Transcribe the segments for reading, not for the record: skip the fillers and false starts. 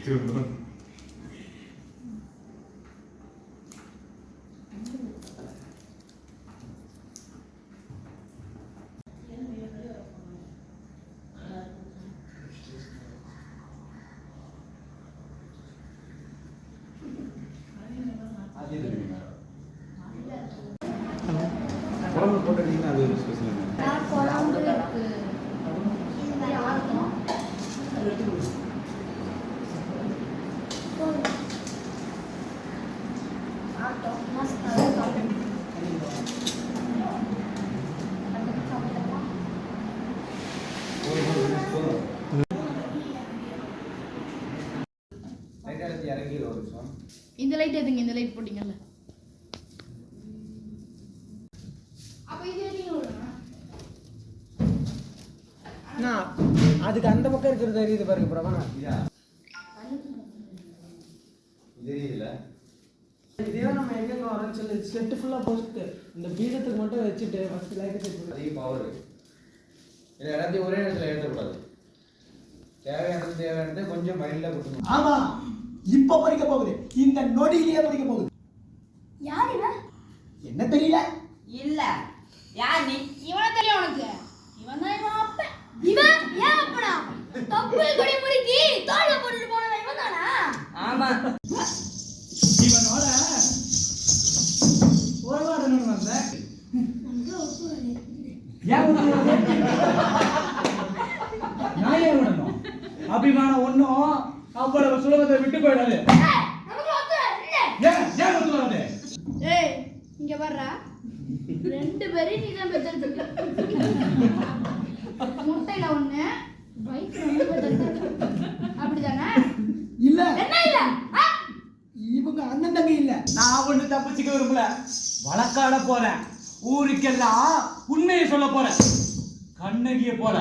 குழம்பு போட்டுக்கிட்டீங்கன்னா அது ஒரு ஸ்பெஷல். குழம்பு இந்த லைட் எதுங்க? இந்த லைட் போட்டீங்கல்ல, அதுக்கு அந்த பக்கம் இருக்கிறது தெரியுது பாருங்க பிரபா. இதே நம்ம எங்க வரோம்னு சொல்லி செட் ஃபுல்லா போஸ்ட் இந்த பீடத்துக்கு மட்டும் வச்சுட்டு ஃபர்ஸ்ட் லைட் செட் பண்ணி அதிக பவர் இல்லை. எல்லாத்தையும் ஒரே இடத்துல ஏற்றக்கூடாது. தேவையானது கொஞ்சம் மைல்டாக கொடுக்கணும். ஆமா, இப்ப பறிக்க போகுது. இந்த நொடியிலேயே பறிக்க போகுது. யார் இவன்? என்ன தெரியல. இல்ல யார் நீ? இவனை தெரியும் உனக்கு? இவன் தான் இவன் அப்ப. இவன் ஏன் அப்பனா? தொப்புள் கொடி முறுக்கி தோல்ல போட்டுட்டு போனவன் இவன் தானா? ஆமா. இவனோட உறவாடணும்னு வந்தேன். ஏன் நான் ஏன் விடணும்? அபிமானம் ஒன்றும் அவ்வளவு சுலபத்தை விட்டு போயிடாது. ஏன் ஒத்துவாது? ஏய், இங்க வர்றா. ரெண்டு பேரும் நீ தான் பெத்தெடுத்துக்க. முட்டையில ஒண்ணு, வயிற்றுல ஒண்ணு பெத்தெடுத்துக்க. அப்படிதானே? இல்ல. என்ன இல்ல? இவங்க அண்ணன் தம்பி இல்ல. நான் ஒண்ணு தப்பிச்சுக்க விரும்பல. வழக்காட போறேன். ஊருக்கெல்லாம் உண்மையை சொல்ல போறேன். கண்ணகிய போல.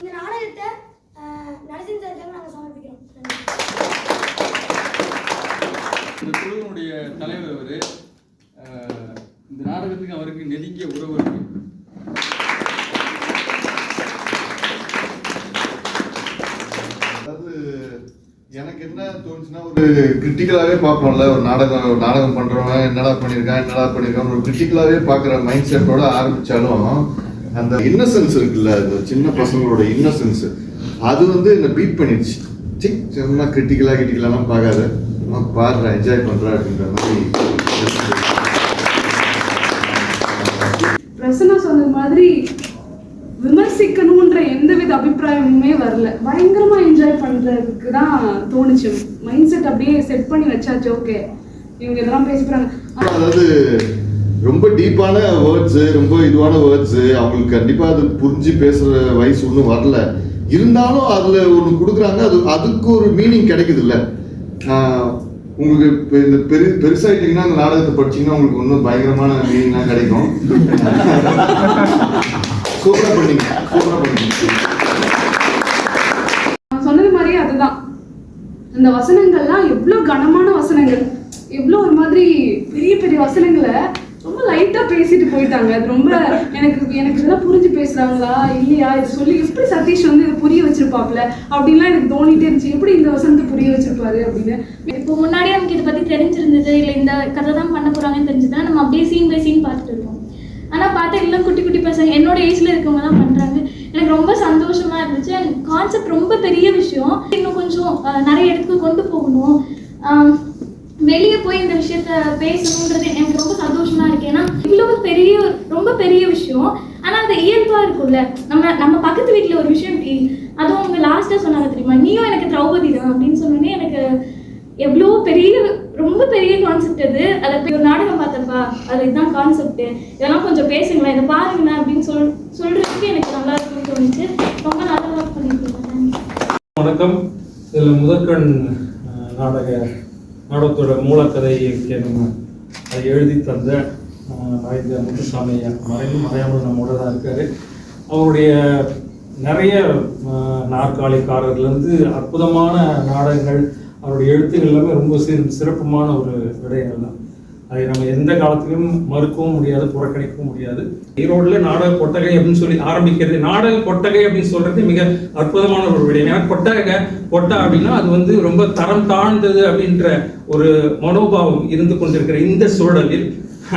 இந்த நாடகத்தை நரசிம்மருக்கு நாங்க சமர்ப்பிக்கிறோம். இந்த குழுவினுடைய தலைவர் அவர். இந்த நாடகத்துக்கு அவருக்கு நெருங்கிய உறவு இருக்கு. அதாவது எனக்கு என்ன தோணுச்சுன்னா, ஒரு கிரிட்டிக்கலாகவே பார்ப்போம்ல. ஒரு நாடகம் பண்ணுறவங்க என்னடா பண்ணியிருக்கான் ஒரு கிரிட்டிக்கலாகவே பார்க்குற மைண்ட் செட்டோட ஆரம்பித்தாலும் அந்த இன்னசென்ஸ் இருக்குல்ல, அந்த சின்ன பசங்களோட இன்னசென்ஸ், அது வந்து என்னை பீட் பண்ணிடுச்சு. சும்மா கிரிட்டிக்கலாக பார்க்காத, பாடுற என்ஜாய் பண்ணுறா அப்படின்ற மாதிரி. பிரசன்னா சொன்ன மாதிரி விமர்சிக்கணும்ன்ற எந்தவித அபிப்பிராயமுமே வரல. பயங்கரமா என்ஜாய் பண்றதுக்கு தான் தோணுச்சு. மைண்ட் செட் அப்படியே செட் பண்ணி வச்சாச்சு. ஓகே, இவங்க இதெல்லாம் பேசிக்கிறாங்க. அதாவது ரொம்ப டீப்பான வேர்ட்ஸு, ரொம்ப இதுவான வேர்ட்ஸு அவங்களுக்கு கண்டிப்பாக அது புரிஞ்சு பேசுகிற வயசு ஒன்றும் வரல. இருந்தாலும் அதில் ஒன்று கொடுக்குறாங்க, அதுக்கு ஒரு மீனிங் கிடைக்குது இல்லை. உங்களுக்கு இப்போ இந்த பெருசாகிட்டிங்கன்னா அந்த நாடகத்தை படிச்சிங்கன்னா உங்களுக்கு இன்னும் பயங்கரமான மீனிங்லாம் கிடைக்கும். சூப்பராக பண்ணீங்க. சொன்னது மாதிரி அதுதான். இந்த வசனங்கள்லாம் எவ்வளோ கனமான வசனங்கள், எவ்வளோ ஒரு மாதிரி பெரிய பெரிய வசனங்களை ரொம்ப லைட்டா பேசிட்டு போயிட்டாங்க. அது ரொம்ப எனக்கு இதெல்லாம் புரிஞ்சு பேசுறாங்களா இல்லையா, இது சொல்லி எப்படி சதீஷ் வந்து இதை புரிய வச்சிருப்பாப்ல அப்படின்லாம் எனக்கு தோணிட்டே இருந்துச்சு. எப்படி இந்த வசனத்தை புரிய வச்சிருப்பாரு அப்படின்னு. இப்போ முன்னாடியே நமக்கு இதை பத்தி தெரிஞ்சிருந்தது, இல்லை இந்த கதை தான் பண்ண போறாங்கன்னு தெரிஞ்சதுன்னா நம்ம அப்படியே சீன் பை சீன் பார்த்துட்டு இருக்கோம். ஆனா பார்த்தா எல்லாம் குட்டி குட்டி பசங்க என்னோட ஏஜ்ல இருக்கவங்க தான் பண்றாங்க. எனக்கு ரொம்ப சந்தோஷமா இருந்துச்சு. கான்செப்ட் ரொம்ப பெரிய விஷயம், இன்னும் கொஞ்சம் நிறைய இடத்துக்கு கொண்டு போகணும், வெளியே போய் இந்த விஷயத்த பேசணுன்றது எனக்கு ரொம்ப சந்தோஷமா இருக்கு. ஏன்னா இவ்வளவு ரொம்ப பெரிய விஷயம், ஆனா அது இயல்பா இருக்கும்ல. நம்ம பக்கத்து வீட்டுல ஒரு விஷயம், அதுவும் அவங்க லாஸ்டா சொன்னாங்க தெரியுமா, நீயும் எனக்கு திரௌபதி தான் அப்படின்னு சொன்னோன்னே எனக்கு எவ்வளோ ரொம்ப பெரிய கான்செப்ட் அது. அதை ஒரு நாடகம் பார்த்தப்பா, அது இதுதான் கான்செப்ட், இதெல்லாம் கொஞ்சம் பேசுங்களேன், இதை பாருங்களேன் அப்படின்னு சொல்றதுக்கு எனக்கு நல்லா இருக்குன்னு தோணுச்சு. ரொம்ப நல்லா ஒர்க் பண்ணிருக்கேன். வணக்கம். இதில் முதற்கண் நாடகத்தோட மூலக்கதை நம்ம அதை எழுதி தந்த மறைந்த முத்துசாமி மறையாமல் நம்மோட தான் இருக்காரு. அவருடைய நிறைய நாற்காலிக்காரர்லேருந்து அற்புதமான நாடகங்கள், அவருடைய எழுத்துக்கள் எல்லாமே ரொம்ப சிறப்புமான ஒரு விடயங்கள் தான். அதை நம்ம எந்த காலத்திலும் மறுக்கவும் முடியாது, புறக்கணிக்கவும் முடியாது. ஈரோடில் நாடக கொட்டகை அப்படின்னு சொல்லி ஆரம்பிக்கிறது, நாடக கொட்டகை அப்படின்னு சொல்றது மிக அற்புதமான ஒரு விடயம். ஏன்னா கொட்டா அப்படின்னா அது வந்து ரொம்ப தரம் தாழ்ந்தது அப்படின்ற ஒரு மனோபாவம் இருந்து கொண்டிருக்கிற இந்த சூழலில்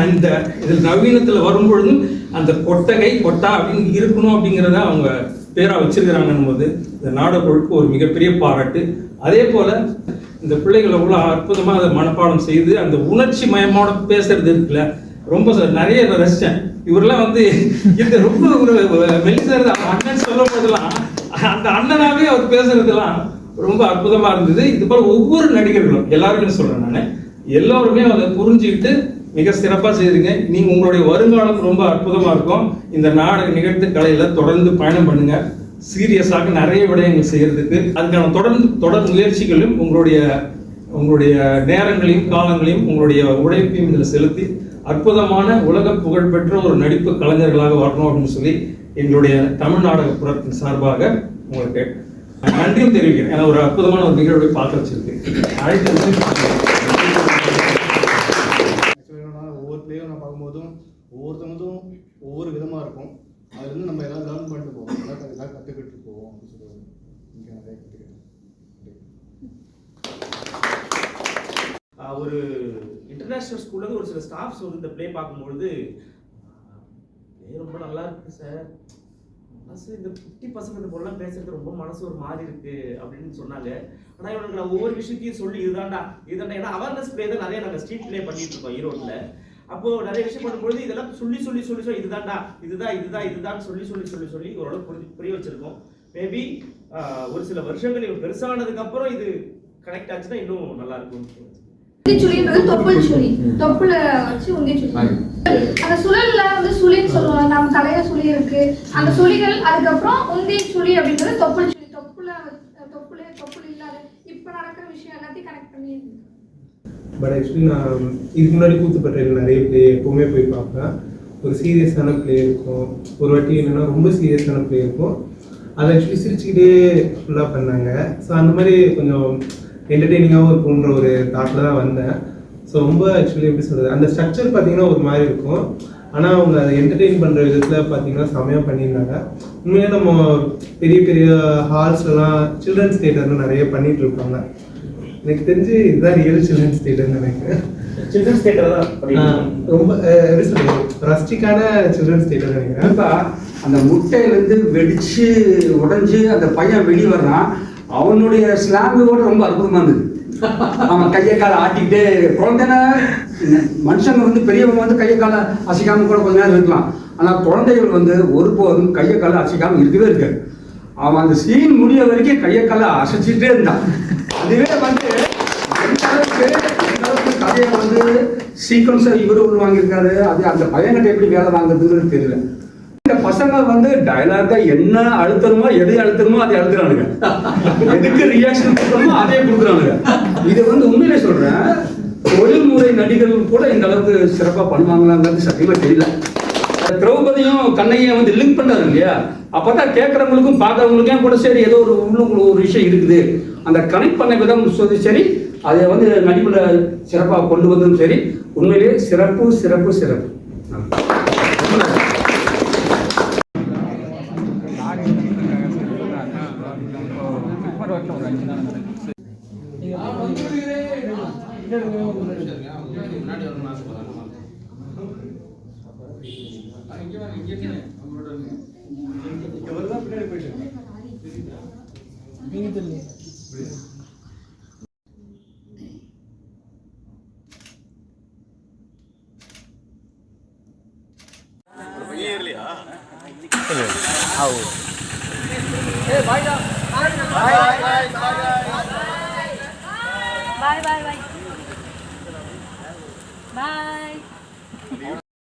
அந்த இதில் நவீனத்தில் வரும்பொழுதும் அந்த கொட்டா அப்படின்னு இருக்கணும் அப்படிங்கிறத அவங்க பேரா வச்சிருக்கிறாங்கன்னும் போது இந்த நாடகக்குழுக்கு ஒரு மிகப்பெரிய பாராட்டு. அதே போல இந்த பிள்ளைகளை அவ்வளோ அற்புதமாக அதை மனப்பாடம் செய்து அந்த உணர்ச்சி மயமோட பேசுறது இருக்குல்ல, ரொம்ப நிறைய ரசித்தேன். இவரெல்லாம் வந்து இந்த ரொம்ப ஒரு மெலிசர் அண்ணன் சொல்லும் போதெல்லாம் அந்த அண்ணனாவே அவர் பேசுறதுலாம் ரொம்ப அற்புதமா இருந்தது. இது போல ஒவ்வொரு நடிகர்களும் எல்லாருமே சொல்றேன் நான், எல்லோருமே அதை புரிஞ்சுக்கிட்டு மிக சிறப்பாக செய்யுங்க. நீங்க உங்களுடைய வருங்காலம் ரொம்ப அற்புதமா இருக்கும். இந்த நாடக நிகழ்த்து கலையில தொடர்ந்து பயணம் பண்ணுங்க. சீரியஸாக நிறைய விடயங்கள் செய்யறதுக்கு அதுக்கான தொடர் முயற்சிகளும் உங்களுடைய நேரங்களையும் காலங்களையும் உங்களுடைய உழைப்பையும் இதில் செலுத்தி அற்புதமான உலக புகழ்பெற்ற ஒரு நடிப்பு கலைஞர்களாக வரணும் அப்படின்னு சொல்லி எங்களுடைய தமிழ் நாடக புறத்தின் சார்பாக உங்களுக்கு நன்றியும் தெரிவிக்கிறேன். ஏன்னா ஒரு அற்புதமான ஒரு நிகழ்வை பார்க்க வச்சிருக்கு. ஒவ்வொரு பிளேயும் நான் பார்க்கும்போதும் ஒவ்வொருத்தவங்களும் ஒவ்வொரு விதமாக இருக்கும். அதுலேருந்து நம்ம எல்லாம் லேர்ன் பண்ணிட்டு போவோம், எல்லாம் கற்றுக்கிட்டு போவோம் அப்படின்னு சொல்லுவாங்க. இங்கே நிறைய கற்றுக்கிட்டேன். ஒரு இன்டர்நேஷ்னல் ஸ்கூல்லேருந்து ஒரு சில ஸ்டாஃப்ஸ் வந்து இந்த ப்ளே பார்க்கும்பொழுது ரொம்ப நல்லா இருக்கு சார், மனசு இந்த குட்டி பசங்க இந்த பொருளாம் பேசுறது ரொம்ப மனசு ஒரு மாதிரி இருக்கு அப்படின்னு சொன்னாங்க. ஆனால் இவனுக்கு நான் ஒவ்வொரு விஷயத்தையும் சொல்லி இதுதான்டா ஏன்னா அவேர்னஸ் ப்ளே தான் நிறைய நாங்கள் ஸ்ட்ரீட் ப்ளே பண்ணிட்டு இருக்கோம் ஈரோட்டில். அப்போ நிறைய விஷயம் பண்ணும்பொழுது இதெல்லாம் சொல்லி இதுதான்டா இதுதான் சொல்லி ஓரளவு புரிய வச்சிருக்கோம். மேபி ஒரு சில வருஷங்கள் இவன் பெருசானதுக்கு அப்புறம் இது கனெக்ட் ஆச்சுன்னா இன்னும் நல்லா இருக்கும். தொப்புள் சுழி, தொப்புல வச்சு உந்தி சுழி. அந்த சுழல்ல வந்து சுழின்னு சொல்லுவாங்க. நம்ம தலைய சுழி இருக்கு, அந்த சுழிகள். அதுக்கப்புறம் உந்தி சுழி அப்படின்றது தொப்புள் சுழி. தொப்புள் இல்லாத இப்ப நடக்கிற விஷயம் எல்லாத்தையும் கனெக்ட் பண்ணி. பட் ஆக்சுவலி நான் இதுக்கு முன்னாடி கூத்துப்பட்டையில் நிறைய பிளே எப்போவுமே போய் பார்ப்பேன். ஒரு சீரியஸான பிளே இருக்கும், ஒரு வாட்டி என்னென்னா ரொம்ப சீரியஸான பிளே இருக்கும். அதை ஆக்சுவலி சிரிச்சுக்கிட்டே ஃபுல்லாக பண்ணாங்க. ஸோ அந்த மாதிரி கொஞ்சம் என்டர்டெய்னிங்காகவும் இருக்குன்ற ஒரு தாட்டில் தான் வந்தேன். ஸோ ரொம்ப ஆக்சுவலி எப்படி சொல்கிறது, அந்த ஸ்ட்ரக்சர் பார்த்தீங்கன்னா ஒரு மாதிரி இருக்கும், ஆனால் அவங்க அதை என்டர்டெயின் பண்ணுற விதத்தில் பார்த்தீங்கன்னா செமையாக பண்ணியிருந்தாங்க. உண்மையாக நம்ம பெரிய பெரிய ஹால்ஸ்லாம் சில்ட்ரன்ஸ் தியேட்டர்னு நிறைய பண்ணிகிட்டு இருப்பாங்க. எனக்கு தெரிஞ்சு இதுதான் ரியல் சில்ட்ரன்ஸ் தியேட்டர்னு நினைக்கிறேன். சில்ட்ரன்ஸ் தியேட்டர் தான் ரொம்ப எப்படி சொல்றது, ரஸ்டிக்கான சில்ட்ரன்ஸ் தியேட்டர் நினைக்கிறேன். இப்போ அந்த முட்டையிலேருந்து வெடிச்சு உடஞ்சி அந்த பையன் வெளியே வர்றான், அவனுடைய ஸ்லாங்கு கூட ரொம்ப அற்புதமாக இருந்தது. அவன் கையை காலை ஆட்டிக்கிட்டு, குழந்தைன மனுஷங்க வந்து பெரியவங்க வந்து கையை காலை அசைக்காமல் கூட கொஞ்ச நேரம் இருக்கலாம், ஆனால் குழந்தைகள் வந்து ஒருபோதும் கையை காலை அசைக்காமல் இருக்கவே இருக்காது. அவன் அந்த சீன் முடிய வரைக்கும் கையை காலை அசைச்சிட்டே இருந்தான். அதுவே வந்து எந்த அளவுக்கு கதையை வந்து சீக்வன்ஸை இவரு வாங்கியிருக்காரு, அது அந்த பையன்கிட்ட எப்படி வேலை வாங்குறதுன்னு தெரியல. இந்த பசங்க வந்து டயலாக என்ன அழுத்தணுமோ எதை அழுத்தணுமோ அதை அழுத்துறானுங்க, எதுக்கு ரியாக்ஷன் கொடுக்கணுமோ அதே கொடுக்குறானுங்க. இதை வந்து உண்மையிலே சொல்றேன், தொழில்முறை நடிகர்கள் கூட இந்த அளவுக்கு சிறப்பாக பண்ணுவாங்களாங்கிறது சத்தியமா தெரியல. திரௌபதியும் கண்ணையும் வந்து லிங்க் பண்ணாரு இல்லையா, அப்பதான் கேட்கறவங்களுக்கும் பார்க்கறவங்களுக்கும் கூட சரி ஏதோ ஒரு உள்ளுக்குள்ள ஒரு விஷயம் இருக்குது, அந்த கனெக்ட் பண்ண விதம் சொல்லி சரி, அதை வந்து நடிப்புல சிறப்பாக கொண்டு வந்ததும் சரி, உண்மையிலேயே சிறப்பு சிறப்பு சிறப்பு. Bye.